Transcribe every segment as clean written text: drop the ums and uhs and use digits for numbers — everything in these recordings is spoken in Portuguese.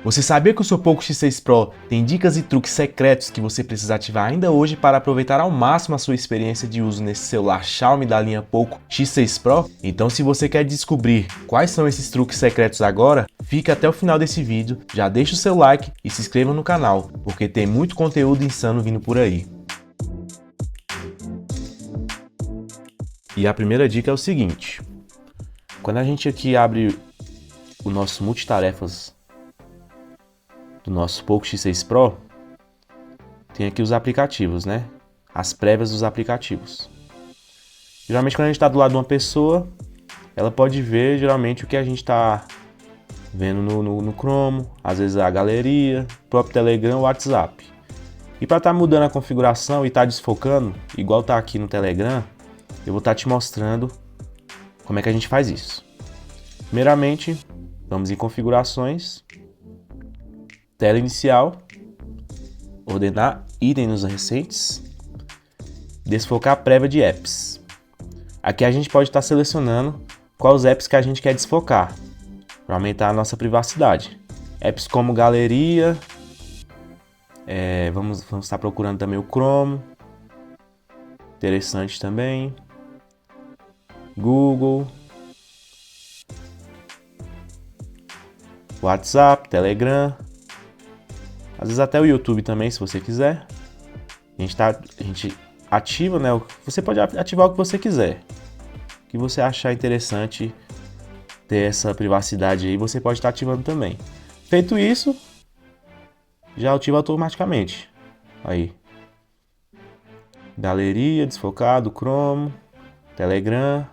Você sabia que o seu Poco X6 Pro tem dicas e truques secretos que você precisa ativar ainda hoje para aproveitar ao máximo a sua experiência de uso nesse celular Xiaomi da linha Poco X6 Pro? Então, se você quer descobrir quais são esses truques secretos agora, fica até o final desse vídeo, já deixa o seu like e se inscreva no canal, porque tem muito conteúdo insano vindo por aí. E a primeira dica é o seguinte: quando a gente aqui abre o nosso multitarefas do nosso Poco X6 Pro, tem aqui os aplicativos, né? As prévias dos aplicativos. Geralmente quando a gente está do lado de uma pessoa, ela pode ver geralmente o que a gente está vendo no Chrome, às vezes a galeria, próprio Telegram, WhatsApp. E para estar mudando a configuração e estar desfocando, igual está aqui no Telegram, eu vou estar te mostrando como é que a gente faz isso. Primeiramente, vamos em configurações, tela inicial, ordenar itens nos recentes, desfocar a prévia de apps. Aqui a gente pode estar selecionando quais apps que a gente quer desfocar, para aumentar a nossa privacidade. Apps como galeria, vamos estar procurando também o Chrome, interessante também, Google, WhatsApp, Telegram, às vezes até o YouTube também, se você quiser. A gente ativa, né? Você pode ativar o que você quiser. O que você achar interessante ter essa privacidade aí, você pode estar ativando também. Feito isso, já ativa automaticamente. Aí. Galeria, desfocado, Chrome, Telegram.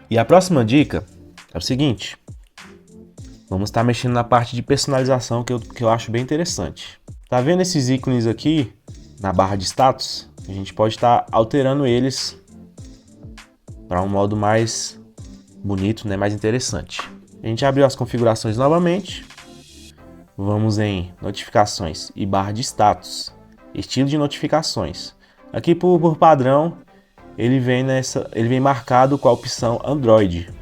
E a próxima dica é o seguinte: vamos estar mexendo na parte de personalização que eu acho bem interessante. Tá vendo esses ícones aqui na barra de status? A gente pode estar alterando eles para um modo mais bonito, né? Mais interessante. A gente abriu as configurações novamente. Vamos em notificações e barra de status, estilo de notificações. Aqui por padrão ele vem marcado com a opção Android.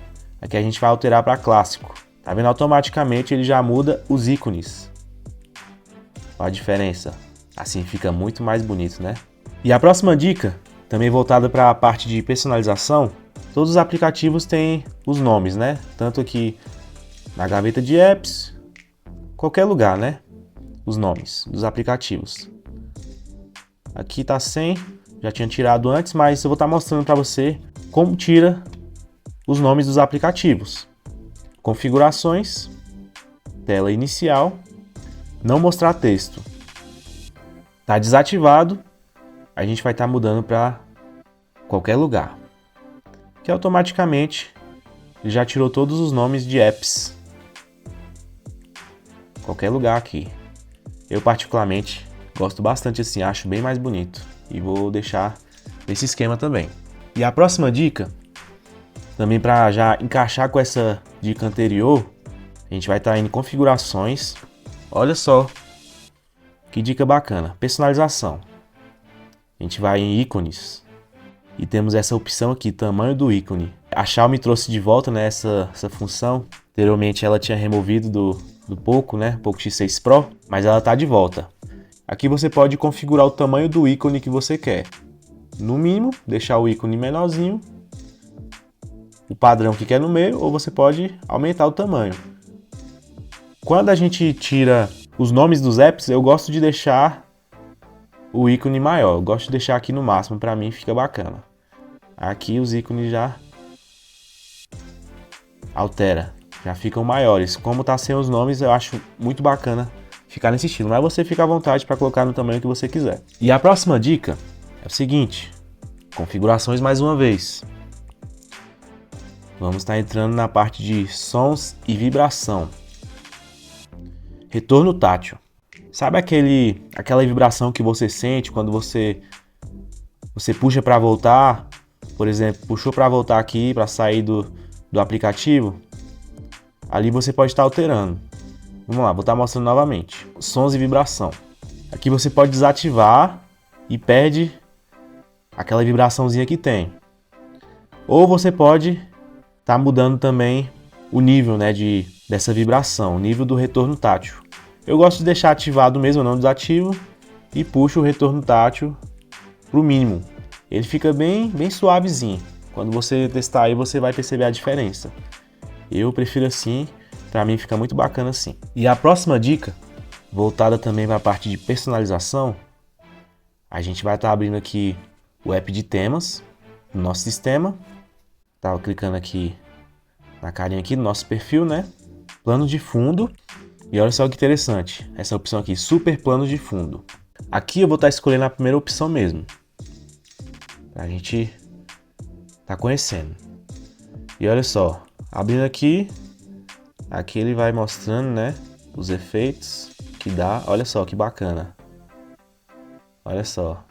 Aqui a gente vai alterar para clássico. Tá vendo? Automaticamente ele já muda os ícones. Olha a diferença. Assim fica muito mais bonito, né? E a próxima dica, também voltada para a parte de personalização, todos os aplicativos têm os nomes, né? Tanto aqui na gaveta de apps, qualquer lugar, né? Os nomes dos aplicativos. Aqui tá sem, já tinha tirado antes, mas eu vou estar mostrando para você como tira os nomes dos aplicativos. Configurações, tela inicial, não mostrar texto. Tá desativado, a gente vai estar mudando para qualquer lugar. Que automaticamente ele já tirou todos os nomes de apps. Qualquer lugar aqui. Eu particularmente gosto bastante assim, acho bem mais bonito. E vou deixar nesse esquema também. E a próxima dica, também para já encaixar com essa dica anterior, a gente vai estar em configurações. Olha só que dica bacana, personalização. A gente vai em ícones e temos essa opção aqui, tamanho do ícone. A Xiaomi trouxe de volta, né, essa função. Anteriormente ela tinha removido do Poco, né, Poco X6 Pro, mas ela está de volta. Aqui você pode configurar o tamanho do ícone que você quer. No mínimo, deixar o ícone menorzinho, o padrão que quer no meio, ou você pode aumentar o tamanho. Quando a gente tira os nomes dos apps, eu gosto de deixar o ícone maior. Eu gosto de deixar aqui no máximo, para mim fica bacana. Aqui os ícones já altera, já ficam maiores. Como tá sem os nomes, eu acho muito bacana ficar nesse estilo, mas você fica à vontade para colocar no tamanho que você quiser. E a próxima dica é o seguinte: configurações mais uma vez. Vamos estar entrando na parte de sons e vibração. Retorno tátil. Sabe aquela vibração que você sente quando você puxa para voltar? Por exemplo, puxou para voltar aqui, para sair do aplicativo. Ali você pode estar alterando. Vamos lá, vou estar mostrando novamente. Sons e vibração. Aqui você pode desativar e perde aquela vibraçãozinha que tem. Ou você pode estar mudando também o nível, né, dessa vibração, o nível do retorno tátil. Eu gosto de deixar ativado mesmo, não desativo, e puxo o retorno tátil pro mínimo. Ele fica bem suavezinho. Quando você testar aí, você vai perceber a diferença. Eu prefiro assim, pra mim fica muito bacana assim. E a próxima dica, voltada também para a parte de personalização, a gente vai estar abrindo aqui o app de temas no nosso sistema. Tava clicando aqui na carinha aqui do nosso perfil, né? Plano de fundo. E olha só que interessante, essa opção aqui, super plano de fundo. Aqui eu vou estar escolhendo a primeira opção mesmo, pra gente tá conhecendo. E olha só, abrindo aqui ele vai mostrando, né, os efeitos que dá. Olha só que bacana. Olha só,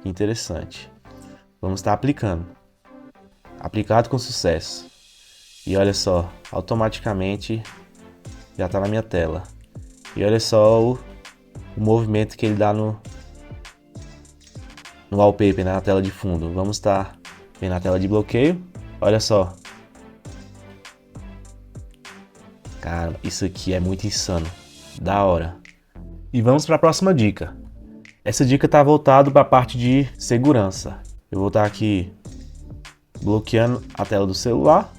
que interessante. Vamos estar aplicando. Aplicado com sucesso. E olha só, automaticamente já está na minha tela. E olha só o movimento que ele dá no wallpaper, né, na tela de fundo. Vamos estar vendo a tela de bloqueio. Olha só. Cara, isso aqui é muito insano. Da hora. E vamos para a próxima dica. Essa dica está voltada para a parte de segurança. Eu vou estar aqui bloqueando a tela do celular.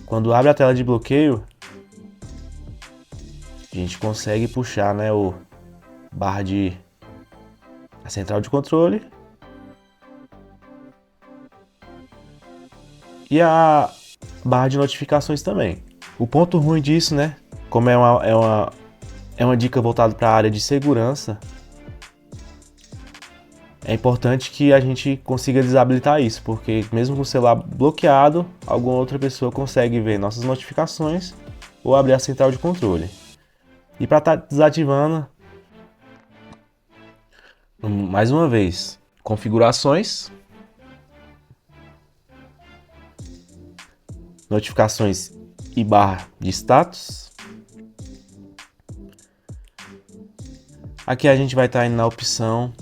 Quando abre a tela de bloqueio, a gente consegue puxar, né, a central de controle e a barra de notificações também. O ponto ruim disso, né, como é uma dica voltada para a área de segurança, é importante que a gente consiga desabilitar isso, porque mesmo com o celular bloqueado, alguma outra pessoa consegue ver nossas notificações ou abrir a central de controle. E para estar desativando, mais uma vez, configurações, notificações e barra de status. Aqui a gente vai estar indo na opção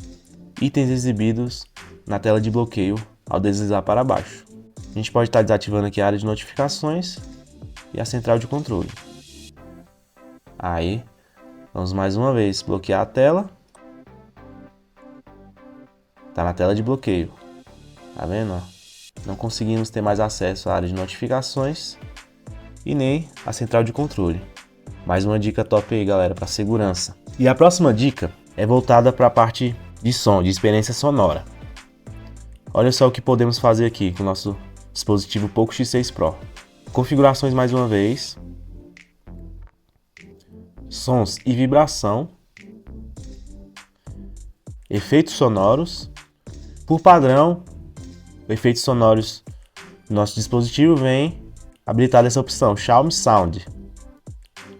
itens exibidos na tela de bloqueio ao deslizar para baixo. A gente pode estar desativando aqui a área de notificações e a central de controle. Aí, vamos mais uma vez bloquear a tela. Tá na tela de bloqueio. Tá vendo? Não conseguimos ter mais acesso à área de notificações e nem à central de controle. Mais uma dica top aí, galera, para segurança. E a próxima dica é voltada para a parte de som, de experiência sonora. Olha só o que podemos fazer aqui com o nosso dispositivo Poco X6 Pro. Configurações mais uma vez. Sons e vibração. Efeitos sonoros. Por padrão, efeitos sonoros do nosso dispositivo vem habilitada essa opção, Xiaomi Sound.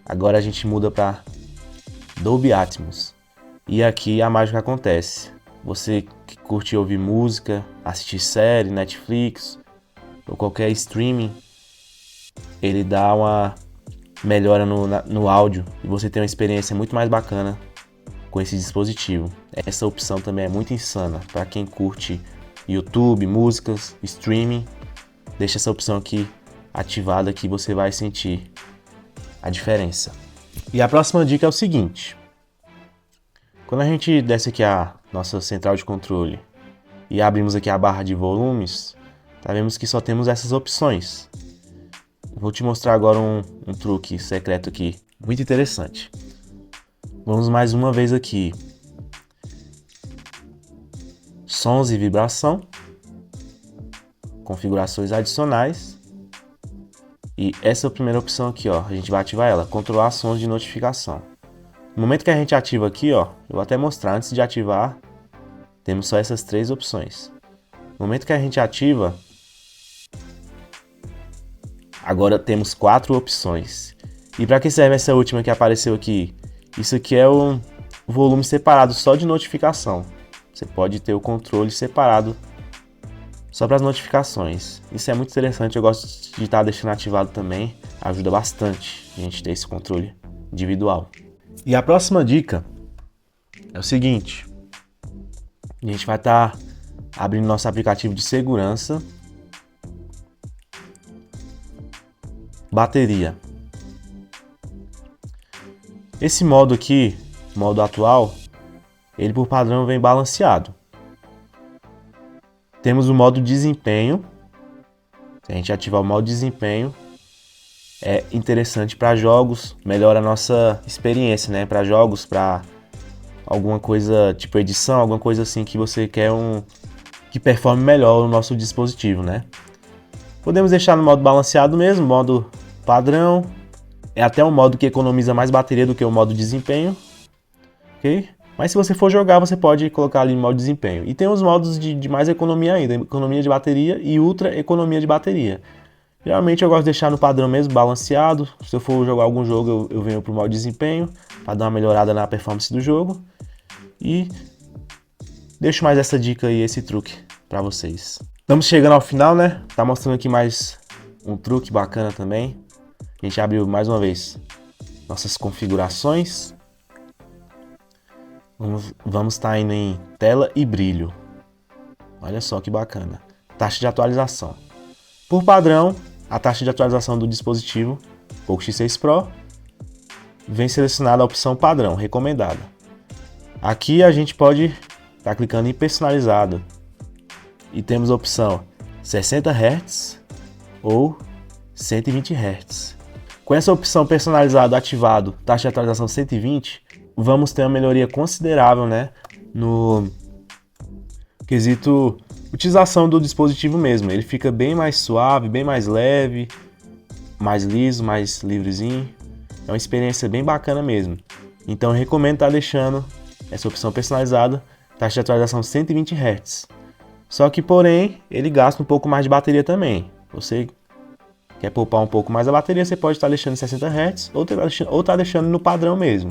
Agora a gente muda para Dolby Atmos. E aqui a mágica acontece. Você que curte ouvir música, assistir série, Netflix ou qualquer streaming, ele dá uma melhora no áudio e você tem uma experiência muito mais bacana com esse dispositivo. Essa opção também é muito insana para quem curte YouTube, músicas, streaming. Deixa essa opção aqui ativada que você vai sentir a diferença. E a próxima dica é o seguinte. Quando a gente desce aqui a nossa central de controle e abrimos aqui a barra de volumes, tá vendo que só temos essas opções. Vou te mostrar agora um truque secreto aqui, muito interessante. Vamos mais uma vez aqui. Sons e vibração. Configurações adicionais. E essa é a primeira opção aqui, ó. A gente vai ativar ela, controlar sons de notificação. No momento que a gente ativa aqui, ó, eu vou até mostrar, antes de ativar, temos só essas três opções. No momento que a gente ativa, agora temos 4 opções. E para que serve essa última que apareceu aqui? Isso aqui é um volume separado só de notificação. Você pode ter o controle separado só para as notificações. Isso é muito interessante, eu gosto de estar deixando ativado também. Ajuda bastante a gente ter esse controle individual. E a próxima dica é o seguinte. A gente vai estar abrindo nosso aplicativo de segurança. bateria. Esse modo aqui, modo atual, ele por padrão vem balanceado. Temos o modo desempenho. Se a gente ativar o modo desempenho, é interessante para jogos, melhora a nossa experiência, né? Para jogos, para alguma coisa tipo edição, alguma coisa assim que você quer que performe melhor o nosso dispositivo, né? Podemos deixar no modo balanceado mesmo, modo padrão. É até um modo que economiza mais bateria do que o modo desempenho, ok? Mas se você for jogar, você pode colocar ali no modo desempenho. E tem os modos de mais economia ainda, economia de bateria e ultra economia de bateria. Geralmente eu gosto de deixar no padrão mesmo, balanceado. Se eu for jogar algum jogo, eu venho pro modo desempenho, para dar uma melhorada na performance do jogo. E deixo mais essa dica aí, esse truque para vocês. Estamos chegando ao final, né? Tá mostrando aqui mais um truque bacana também. A gente abriu mais uma vez nossas configurações. Vamos estar indo em tela e brilho. Olha só que bacana. Taxa de atualização. Por padrão, a taxa de atualização do dispositivo Poco X6 Pro vem selecionada a opção padrão, recomendada. Aqui a gente pode estar clicando em personalizado e temos a opção 60 Hz ou 120 Hz. Com essa opção personalizado ativado, taxa de atualização 120, vamos ter uma melhoria considerável, né, no quesito utilização do dispositivo mesmo. Ele fica bem mais suave, bem mais leve, mais liso, mais livrezinho. É uma experiência bem bacana mesmo. Então eu recomendo estar deixando essa opção personalizada, taxa de atualização 120 Hz. Só que, porém, ele gasta um pouco mais de bateria também. Você quer poupar um pouco mais a bateria, você pode estar deixando em 60 Hz ou estar deixando no padrão mesmo.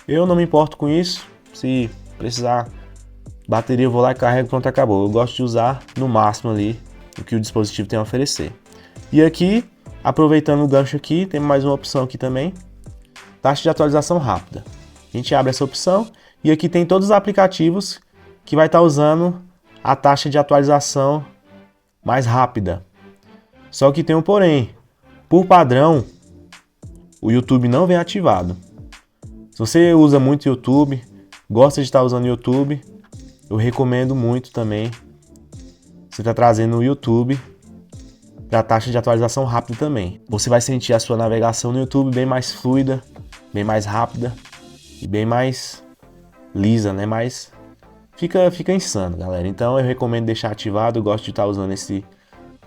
Eu não me importo com isso. Se precisar bateria, eu vou lá e carrego, pronto, acabou. Eu gosto de usar no máximo ali o que o dispositivo tem a oferecer. E aqui, aproveitando o gancho aqui, tem mais uma opção aqui também. Taxa de atualização rápida. A gente abre essa opção e aqui tem todos os aplicativos que vai estar usando a taxa de atualização mais rápida. Só que tem um porém. Por padrão, o YouTube não vem ativado. Se você usa muito YouTube, gosta de estar usando o YouTube, eu recomendo muito também você estar trazendo o YouTube para a taxa de atualização rápida também. Você vai sentir a sua navegação no YouTube bem mais fluida, bem mais rápida e bem mais lisa, né? Mas fica insano, galera. Então eu recomendo deixar ativado, eu gosto de estar usando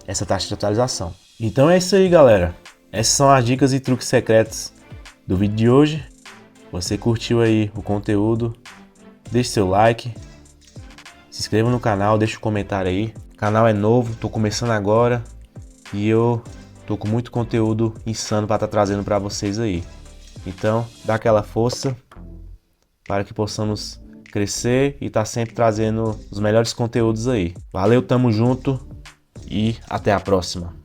essa taxa de atualização. Então é isso aí, galera. Essas são as dicas e truques secretos do vídeo de hoje. Você curtiu aí o conteúdo? Deixe seu like, se inscreva no canal, deixa um comentário aí. O canal é novo, tô começando agora e eu tô com muito conteúdo insano para estar trazendo para vocês aí. Então, dá aquela força para que possamos crescer e estar sempre trazendo os melhores conteúdos aí. Valeu, tamo junto e até a próxima.